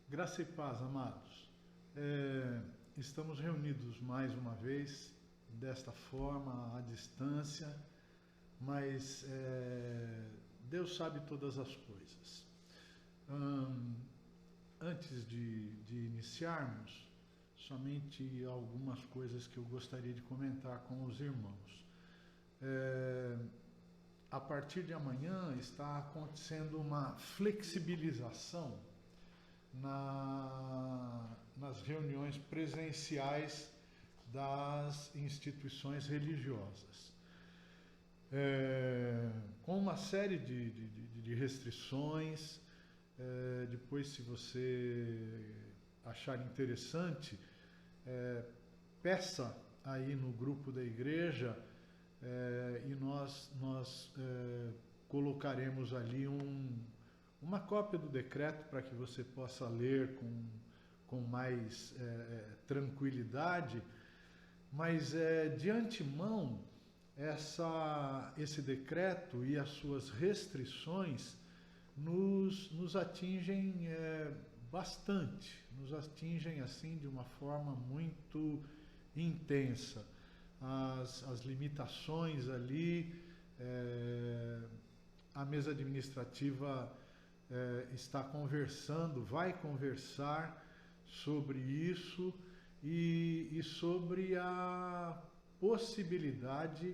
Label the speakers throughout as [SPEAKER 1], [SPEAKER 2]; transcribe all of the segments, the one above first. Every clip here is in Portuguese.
[SPEAKER 1] Graça e paz, amados. Estamos reunidos mais uma vez, desta forma, à distância, mas Deus sabe todas as coisas. Antes de iniciarmos, somente algumas coisas que eu gostaria de comentar com os irmãos. A partir de amanhã está acontecendo uma flexibilização nas reuniões presenciais das instituições religiosas. Com uma série de restrições. Depois, se você achar interessante, peça aí no grupo da igreja e nós colocaremos ali uma cópia do decreto para que você possa ler com mais tranquilidade, mas de antemão esse decreto e as suas restrições nos atingem bastante, nos atingem assim de uma forma muito intensa. As limitações ali, a mesa administrativa está conversando, vai conversar sobre isso e sobre a possibilidade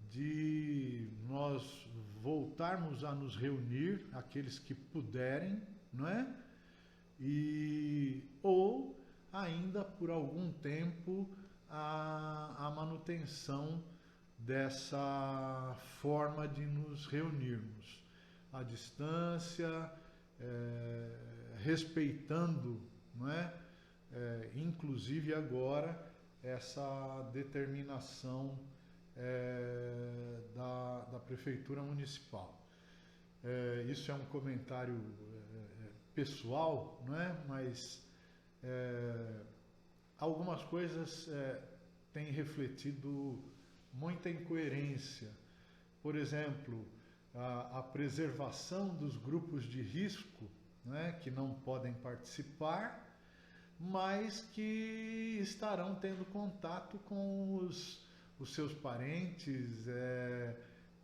[SPEAKER 1] de nós voltarmos a nos reunir, aqueles que puderem, não é? Ou ainda por algum tempo a manutenção dessa forma de nos reunirmos à distância, respeitando, não é? Inclusive agora essa determinação da Prefeitura Municipal. Isso é um comentário pessoal, não é? Mas algumas coisas têm refletido muita incoerência. Por exemplo, a preservação dos grupos de risco, não é? Que não podem participar, mas que estarão tendo contato com os seus parentes,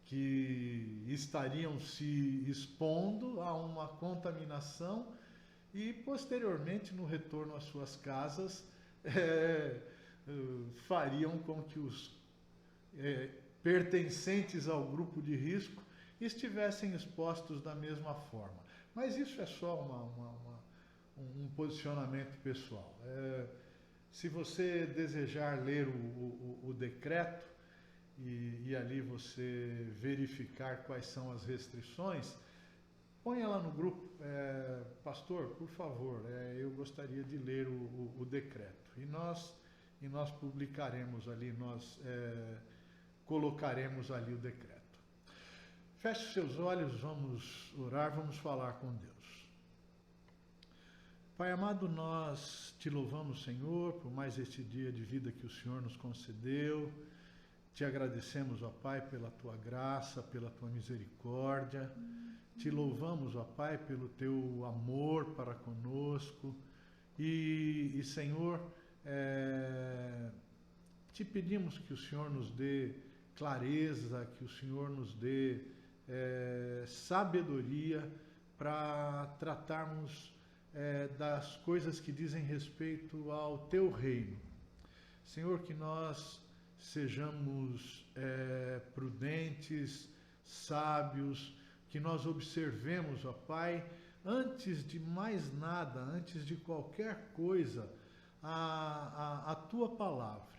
[SPEAKER 1] que estariam se expondo a uma contaminação e posteriormente no retorno às suas casas fariam com que os pertencentes ao grupo de risco estivessem expostos da mesma forma. Mas isso é só um posicionamento pessoal. Se você desejar ler o decreto e ali você verificar quais são as restrições, ponha lá no grupo, pastor, por favor, eu gostaria de ler o decreto. E nós publicaremos ali, nós colocaremos ali o decreto. Feche seus olhos, vamos orar, vamos falar com Deus. Pai amado, nós te louvamos, Senhor, por mais este dia de vida que o Senhor nos concedeu. Te agradecemos, ó Pai, pela tua graça, pela tua misericórdia. Te louvamos, ó Pai, pelo teu amor para conosco. E Senhor, te pedimos que o Senhor nos dê clareza, que o Senhor nos dê sabedoria para tratarmos das coisas que dizem respeito ao teu reino. Senhor, que nós sejamos prudentes, sábios, que nós observemos, ó Pai, antes de mais nada, antes de qualquer coisa, a tua palavra,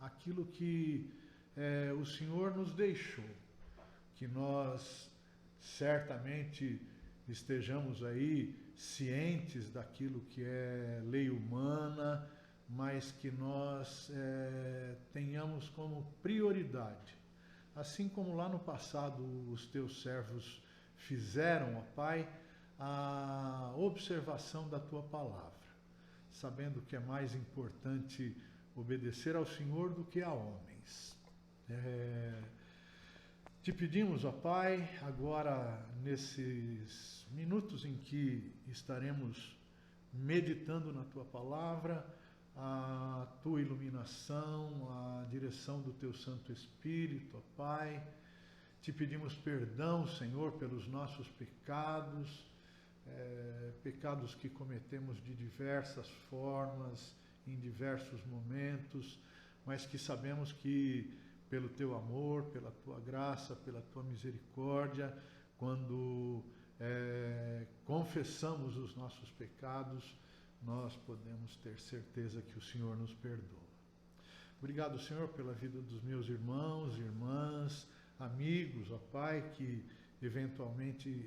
[SPEAKER 1] aquilo que o Senhor nos deixou, que nós certamente estejamos aí cientes daquilo que é lei humana, mas que nós tenhamos como prioridade, assim como lá no passado os teus servos fizeram, ó Pai, a observação da tua palavra, sabendo que é mais importante obedecer ao Senhor do que a homens. Te pedimos, ó Pai, agora nesses minutos em que estaremos meditando na Tua palavra, a Tua iluminação, a direção do Teu Santo Espírito, ó Pai. Te pedimos perdão, Senhor, pelos nossos pecados, pecados que cometemos de diversas formas, em diversos momentos, mas que sabemos que pelo Teu amor, pela Tua graça, pela Tua misericórdia, quando confessamos os nossos pecados, nós podemos ter certeza que o Senhor nos perdoa. Obrigado, Senhor, pela vida dos meus irmãos, irmãs, amigos, ó Pai, que eventualmente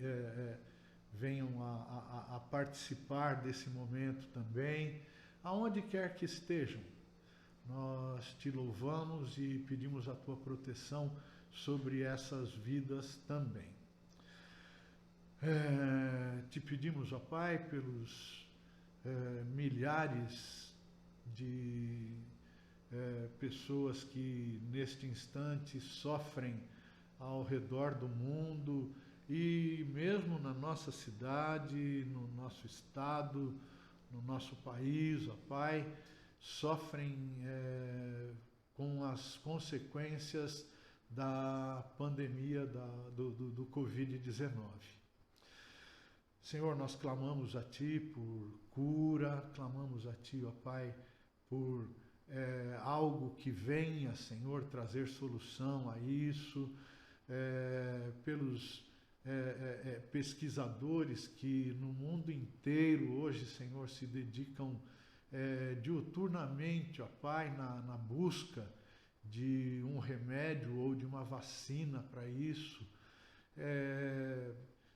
[SPEAKER 1] venham a participar desse momento também, aonde quer que estejam. Nós te louvamos e pedimos a Tua proteção sobre essas vidas também. Te pedimos, ó Pai, pelos milhares de pessoas que neste instante sofrem ao redor do mundo e mesmo na nossa cidade, no nosso estado, no nosso país, ó Pai, sofrem com as consequências da pandemia do Covid-19. Senhor, nós clamamos a Ti por cura, clamamos a Ti, ó Pai, por algo que venha, Senhor, trazer solução a isso, pelos pesquisadores que no mundo inteiro hoje, Senhor, se dedicam diuturnamente, ó Pai, na busca de um remédio ou de uma vacina para isso.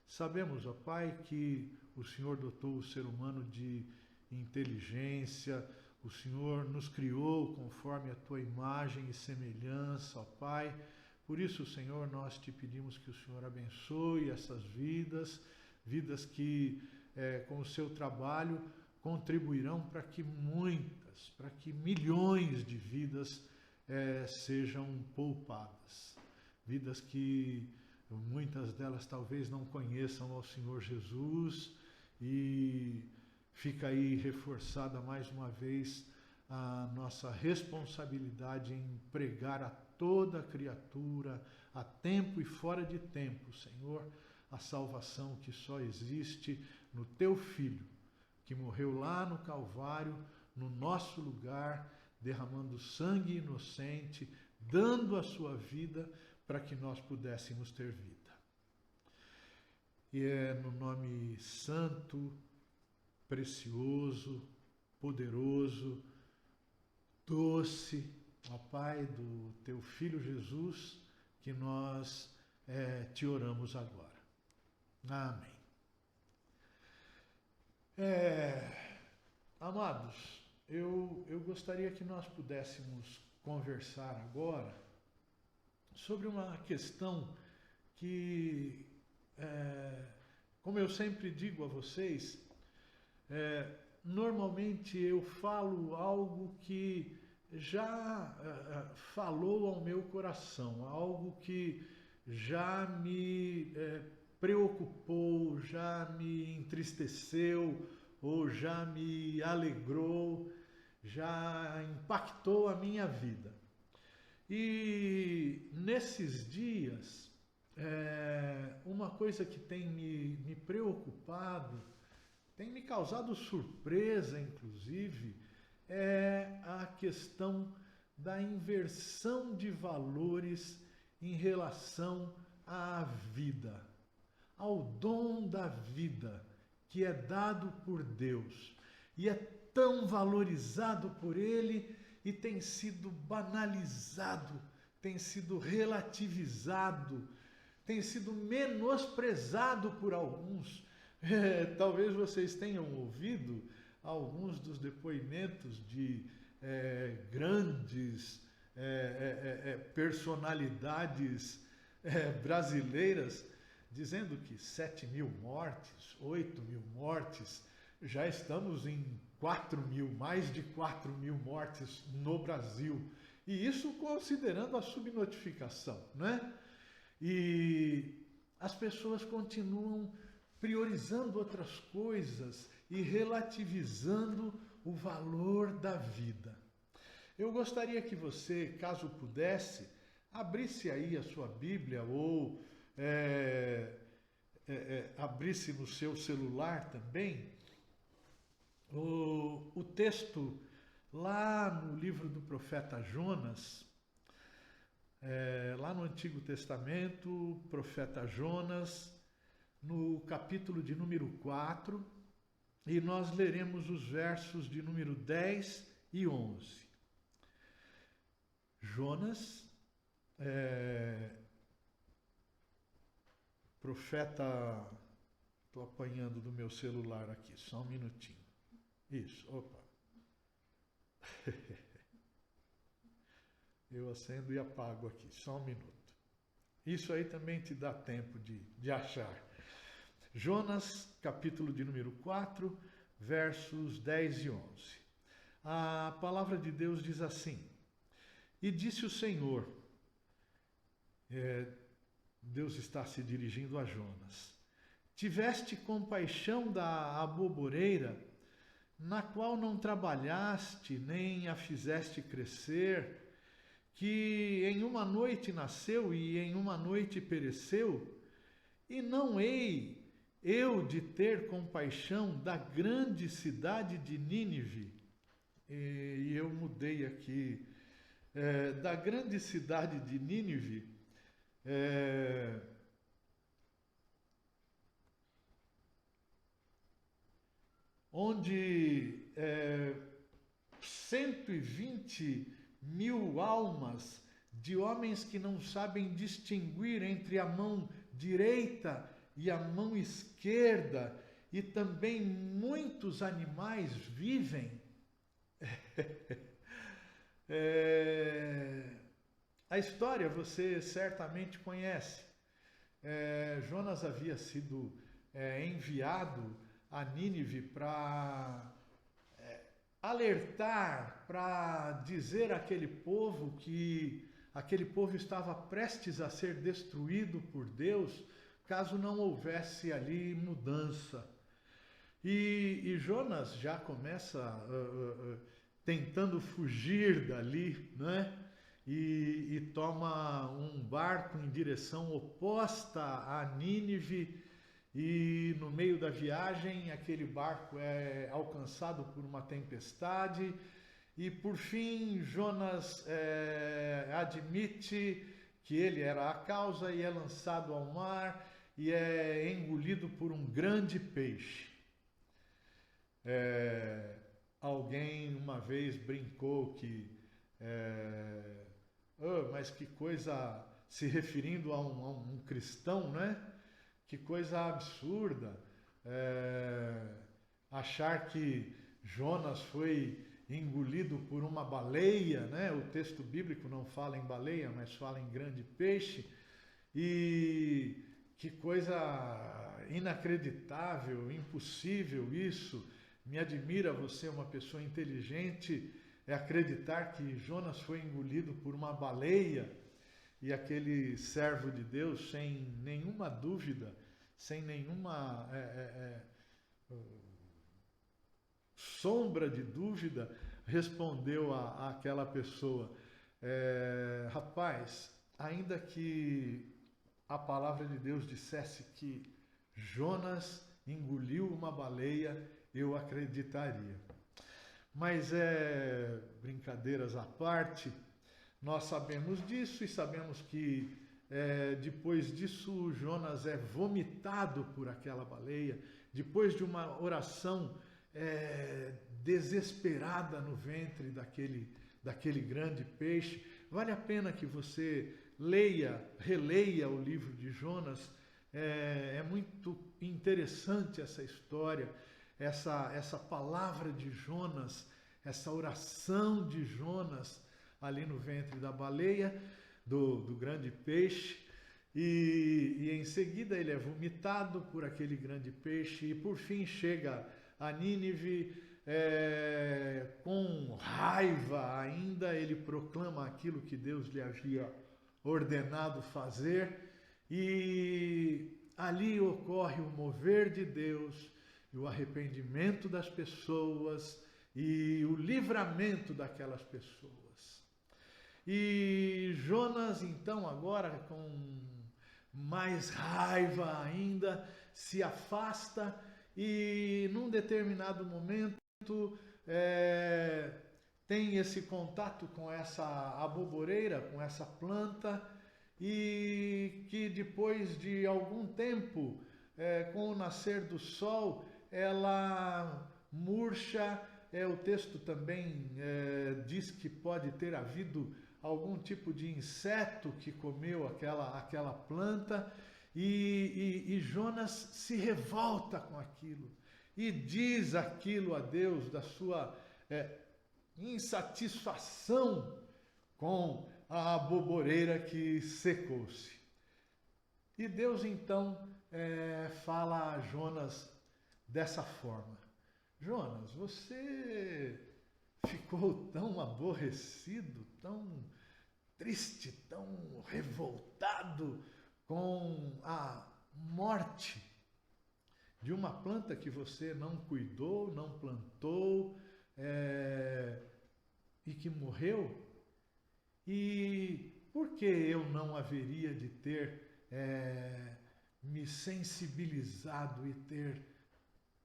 [SPEAKER 1] Sabemos, ó Pai, que o Senhor dotou o ser humano de inteligência, o Senhor nos criou conforme a Tua imagem e semelhança, ó Pai. Por isso, Senhor, nós te pedimos que o Senhor abençoe essas vidas, vidas que com o seu trabalho contribuirão para que milhões de vidas sejam poupadas. Vidas que muitas delas talvez não conheçam ao Senhor Jesus, e fica aí reforçada mais uma vez a nossa responsabilidade em pregar a toda criatura, a tempo e fora de tempo, Senhor, a salvação que só existe no Teu Filho, que morreu lá no Calvário, no nosso lugar, derramando sangue inocente, dando a sua vida para que nós pudéssemos ter vida. E é no nome santo, precioso, poderoso, doce, ó Pai, do Teu Filho Jesus, que nós te oramos agora. Amém. Amados, eu gostaria que nós pudéssemos conversar agora sobre uma questão que, como eu sempre digo a vocês, normalmente eu falo algo que já falou ao meu coração, algo que já me preocupou, já me entristeceu ou já me alegrou, já impactou a minha vida. E nesses dias, uma coisa que tem me preocupado, tem me causado surpresa, inclusive, é a questão da inversão de valores em relação à vida, ao dom da vida que é dado por Deus e é tão valorizado por Ele e tem sido banalizado, tem sido relativizado, tem sido menosprezado por alguns. Talvez vocês tenham ouvido alguns dos depoimentos de grandes personalidades brasileiras dizendo que 7.000 mortes, 8.000 mortes, já estamos em 4.000, mais de 4.000 mortes no Brasil. E isso considerando a subnotificação, né? E as pessoas continuam priorizando outras coisas e relativizando o valor da vida. Eu gostaria que você, caso pudesse, abrisse aí a sua Bíblia ou abrisse no seu celular também o texto lá no livro do profeta Jonas, lá no Antigo Testamento, profeta Jonas, no capítulo de número 4, e nós leremos os versos de número 10 e 11. Jonas, profeta, estou apanhando do meu celular aqui, só um minutinho. Isso, opa. Eu acendo e apago aqui, só um minuto. Isso aí também te dá tempo de achar. Jonas, capítulo de número 4, versos 10 e 11. A palavra de Deus diz assim: E disse o Senhor, Deus está se dirigindo a Jonas: Tiveste compaixão da aboboreira, na qual não trabalhaste, nem a fizeste crescer, que em uma noite nasceu e em uma noite pereceu, e não hei eu de ter compaixão da grande cidade de Nínive. E eu mudei aqui, da grande cidade de Nínive, onde 120.000 almas de homens que não sabem distinguir entre a mão direita e a mão esquerda, e também muitos animais vivem. A história você certamente conhece. Jonas havia sido enviado a Nínive para alertar, para dizer àquele povo que aquele povo estava prestes a ser destruído por Deus, caso não houvesse ali mudança. E Jonas já começa tentando fugir dali, né? E toma um barco em direção oposta a Nínive, e no meio da viagem aquele barco é alcançado por uma tempestade, e por fim Jonas admite que ele era a causa e é lançado ao mar e é engolido por um grande peixe. Alguém uma vez brincou que mas que coisa, se referindo a um cristão, né? Que coisa absurda achar que Jonas foi engolido por uma baleia, né? O texto bíblico não fala em baleia, mas fala em grande peixe. E que coisa inacreditável, impossível isso. Me admira você, uma pessoa inteligente, acreditar que Jonas foi engolido por uma baleia. E aquele servo de Deus, sem nenhuma dúvida, sem nenhuma sombra de dúvida, respondeu àquela pessoa: rapaz, ainda que a palavra de Deus dissesse que Jonas engoliu uma baleia, eu acreditaria. Mas brincadeiras à parte, nós sabemos disso e sabemos que depois disso Jonas é vomitado por aquela baleia, depois de uma oração desesperada no ventre daquele grande peixe. Vale a pena que você releia o livro de Jonas. É muito interessante essa história, essa palavra de Jonas, essa oração de Jonas ali no ventre da baleia, do grande peixe, e em seguida ele é vomitado por aquele grande peixe, e por fim chega a Nínive, com raiva ainda, ele proclama aquilo que Deus lhe havia ordenado fazer, e ali ocorre o mover de Deus e o arrependimento das pessoas e o livramento daquelas pessoas. E Jonas, então, agora com mais raiva ainda, se afasta e num determinado momento tem esse contato com essa aboboreira, com essa planta, e que depois de algum tempo, com o nascer do sol, ela murcha. O texto também diz que pode ter havido algum tipo de inseto que comeu aquela planta, e Jonas se revolta com aquilo e diz aquilo a Deus da sua insatisfação com a aboboreira que secou-se. E Deus então fala a Jonas dessa forma: Jonas, você ficou tão aborrecido, tão triste, tão revoltado com a morte de uma planta que você não cuidou, não plantou, e que morreu? E por que eu não haveria de ter me sensibilizado e ter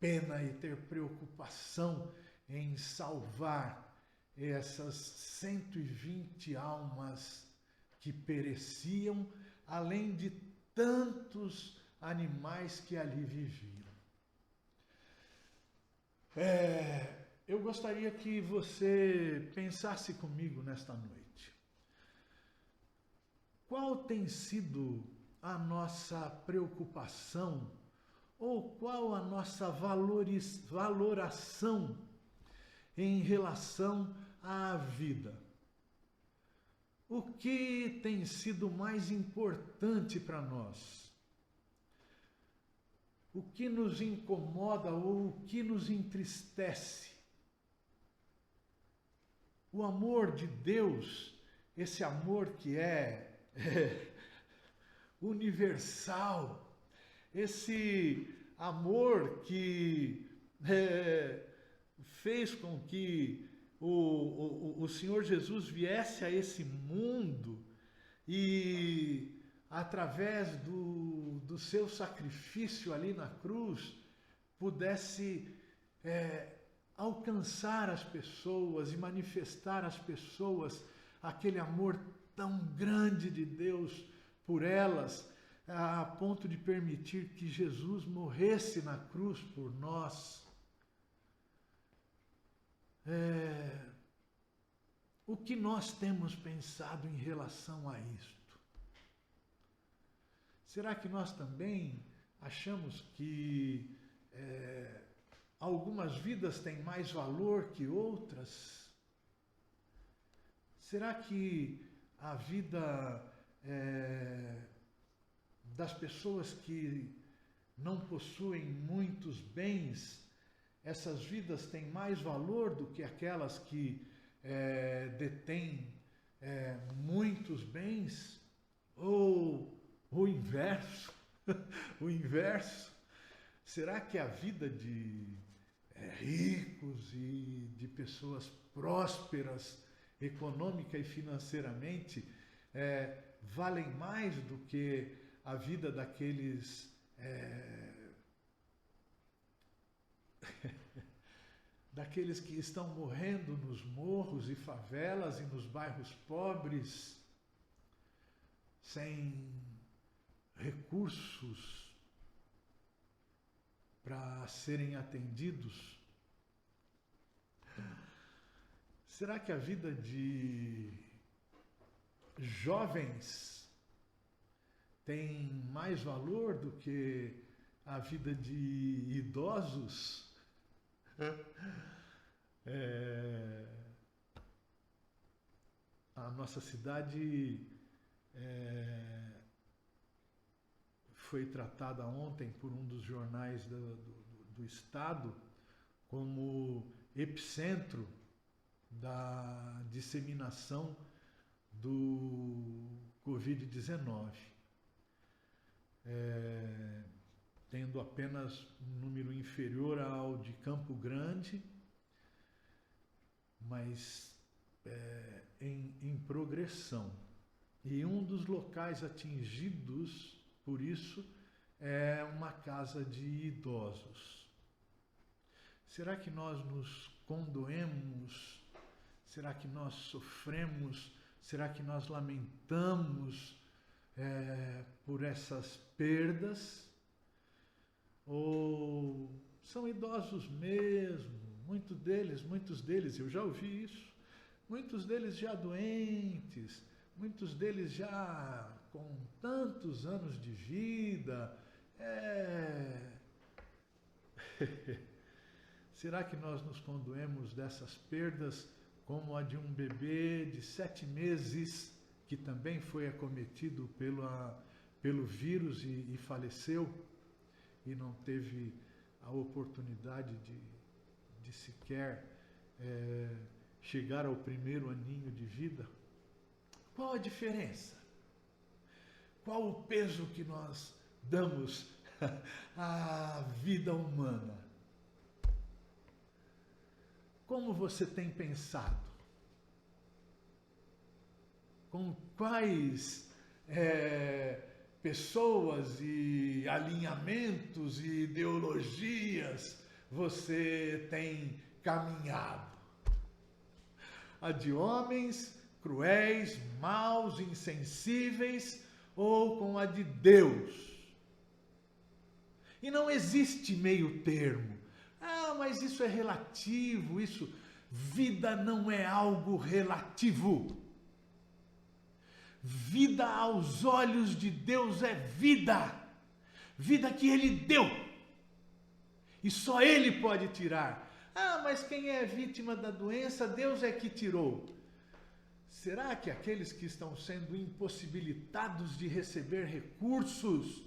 [SPEAKER 1] pena e ter preocupação em salvar essas 120 almas que pereciam, além de tantos animais que ali viviam? Eu gostaria que você pensasse comigo nesta noite. Qual tem sido a nossa preocupação, ou qual a nossa valoração em relação à vida? O que tem sido mais importante para nós? O que nos incomoda ou o que nos entristece? O amor de Deus, esse amor que é universal, esse amor que fez com que o Senhor Jesus viesse a esse mundo e, através do seu sacrifício ali na cruz, pudesse alcançar as pessoas e manifestar às pessoas aquele amor tão grande de Deus por elas, a ponto de permitir que Jesus morresse na cruz por nós. O que nós temos pensado em relação a isto? Será que nós também achamos que algumas vidas têm mais valor que outras? Será que a vida das pessoas que não possuem muitos bens, essas vidas têm mais valor do que aquelas que detêm muitos bens? Ou o inverso? O inverso? Será que a vida de ricos e de pessoas prósperas, econômica e financeiramente, valem mais do que a vida daqueles daqueles que estão morrendo nos morros e favelas e nos bairros pobres, sem recursos para serem atendidos? Será que a vida de jovens tem mais valor do que a vida de idosos? A nossa cidade foi tratada ontem por um dos jornais do estado como epicentro da disseminação do Covid-19. apenas um número inferior ao de Campo Grande, mas em progressão. E um dos locais atingidos por isso é uma casa de idosos. Será que nós nos condoemos? Será que nós sofremos? Será que nós lamentamos por essas perdas? Ou são idosos mesmo? Muitos deles, eu já ouvi isso, muitos deles já doentes, muitos deles já com tantos anos de vida. Será que nós nos condoemos dessas perdas como a de um bebê de 7 meses que também foi acometido pelo vírus e faleceu e não teve a oportunidade de sequer chegar ao primeiro aninho de vida? Qual a diferença? Qual o peso que nós damos à vida humana? Como você tem pensado? Com quais pessoas e alinhamentos e ideologias você tem caminhado? A de homens cruéis, maus, insensíveis, ou com a de Deus? E não existe meio termo. Mas isso é relativo, vida não é algo relativo. Vida aos olhos de Deus é vida. Vida que Ele deu. E só Ele pode tirar. Mas quem é vítima da doença, Deus é que tirou. Será que aqueles que estão sendo impossibilitados de receber recursos,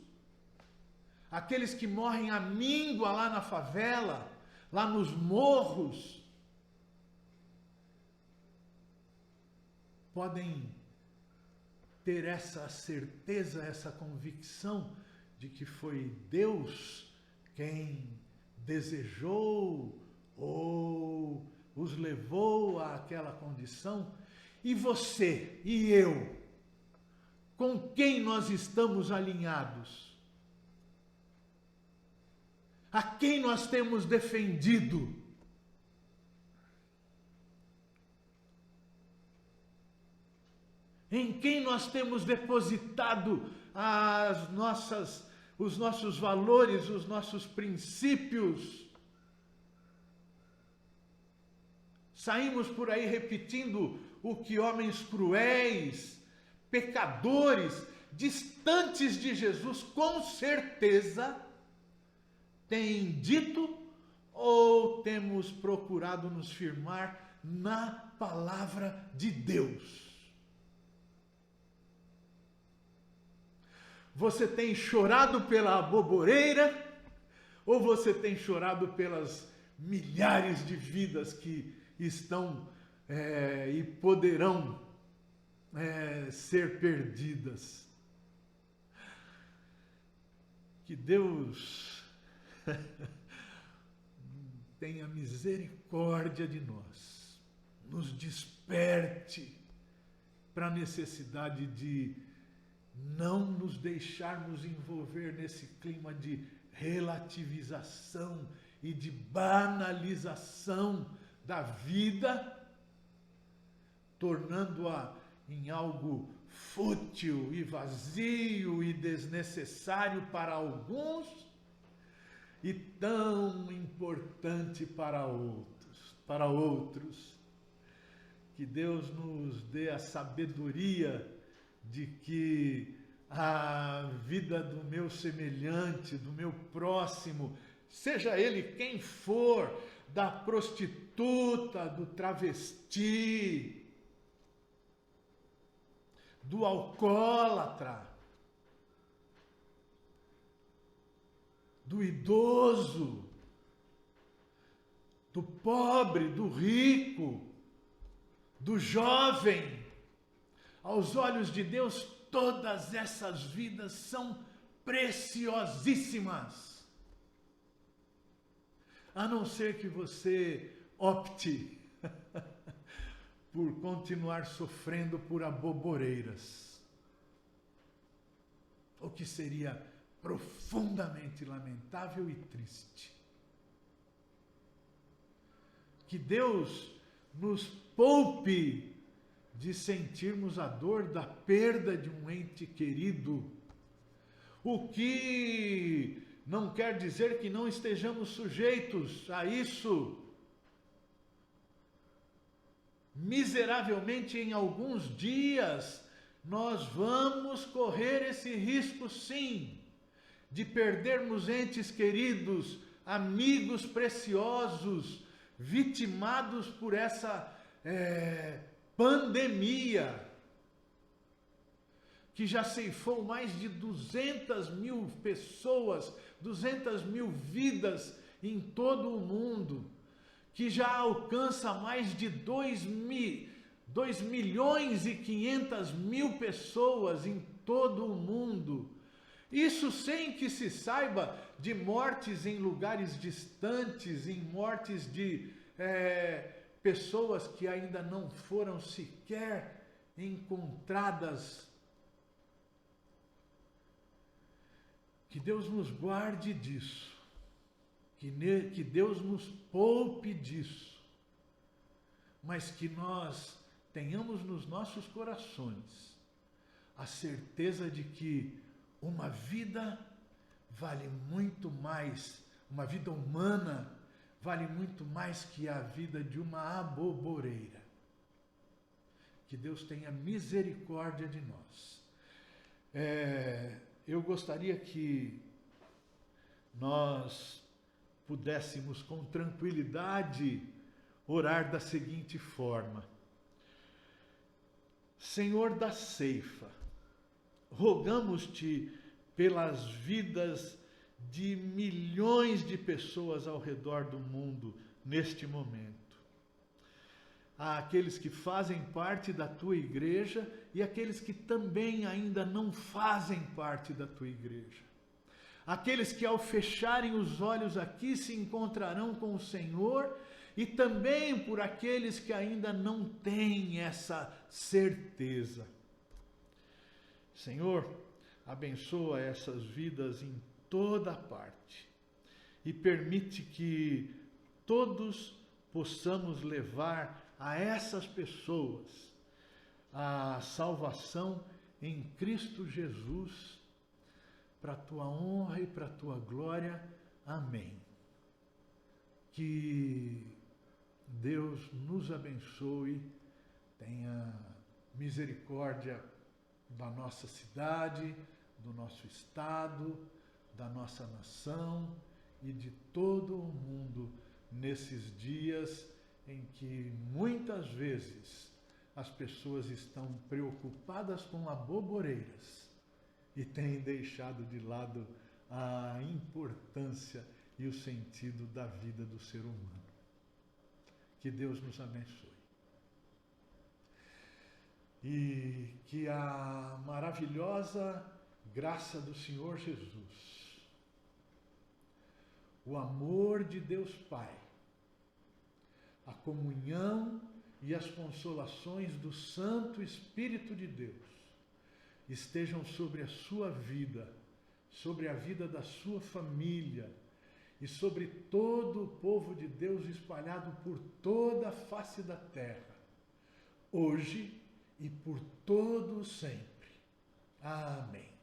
[SPEAKER 1] aqueles que morrem à míngua lá na favela, lá nos morros, podem ter essa certeza, essa convicção de que foi Deus quem desejou ou os levou àquela condição? E você e eu, com quem nós estamos alinhados? A quem nós temos defendido? Em quem nós temos depositado os nossos valores, os nossos princípios? Saímos por aí repetindo o que homens cruéis, pecadores, distantes de Jesus, com certeza têm dito, ou temos procurado nos firmar na palavra de Deus? Você tem chorado pela boboreira, ou você tem chorado pelas milhares de vidas que estão e poderão ser perdidas? Que Deus tenha misericórdia de nós, nos desperte para a necessidade de não nos deixarmos envolver nesse clima de relativização e de banalização da vida, tornando-a em algo fútil e vazio e desnecessário para alguns e tão importante para outros. Que Deus nos dê a sabedoria de que a vida do meu semelhante, do meu próximo, seja ele quem for, da prostituta, do travesti, do alcoólatra, do idoso, do pobre, do rico, do jovem, aos olhos de Deus, todas essas vidas são preciosíssimas. a não ser que você opte por continuar sofrendo por aboboreiras, o que seria profundamente lamentável e triste. Que Deus nos poupe de sentirmos a dor da perda de um ente querido, o que não quer dizer que não estejamos sujeitos a isso. Miseravelmente, em alguns dias, nós vamos correr esse risco, sim, de perdermos entes queridos, amigos preciosos, vitimados por essa pandemia, que já ceifou mais de 200 mil pessoas, 200 mil vidas em todo o mundo, que já alcança mais de 2.500.000 pessoas em todo o mundo. Isso sem que se saiba de mortes em lugares distantes, em mortes de pessoas que ainda não foram sequer encontradas. Que Deus nos guarde disso. Que Deus nos poupe disso, mas que nós tenhamos nos nossos corações a certeza de que uma vida vale muito mais, uma vida humana vale muito mais que a vida de uma aboboreira. Que Deus tenha misericórdia de nós. Eu gostaria que nós pudéssemos com tranquilidade orar da seguinte forma: Senhor da ceifa, rogamos-te pelas vidas de milhões de pessoas ao redor do mundo neste momento. Há aqueles que fazem parte da tua igreja e aqueles que também ainda não fazem parte da tua igreja. Aqueles que ao fecharem os olhos aqui se encontrarão com o Senhor, e também por aqueles que ainda não têm essa certeza. Senhor, abençoa essas vidas em toda parte e permite que todos possamos levar a essas pessoas a salvação em Cristo Jesus, para a tua honra e para a tua glória. Amém. Que Deus nos abençoe, tenha misericórdia da nossa cidade, do nosso estado, da nossa nação e de todo o mundo nesses dias em que muitas vezes as pessoas estão preocupadas com aboboreiras e têm deixado de lado a importância e o sentido da vida do ser humano. Que Deus nos abençoe. E que a maravilhosa graça do Senhor Jesus, o amor de Deus Pai, a comunhão e as consolações do Santo Espírito de Deus estejam sobre a sua vida, sobre a vida da sua família e sobre todo o povo de Deus espalhado por toda a face da terra, hoje e por todo sempre. Amém.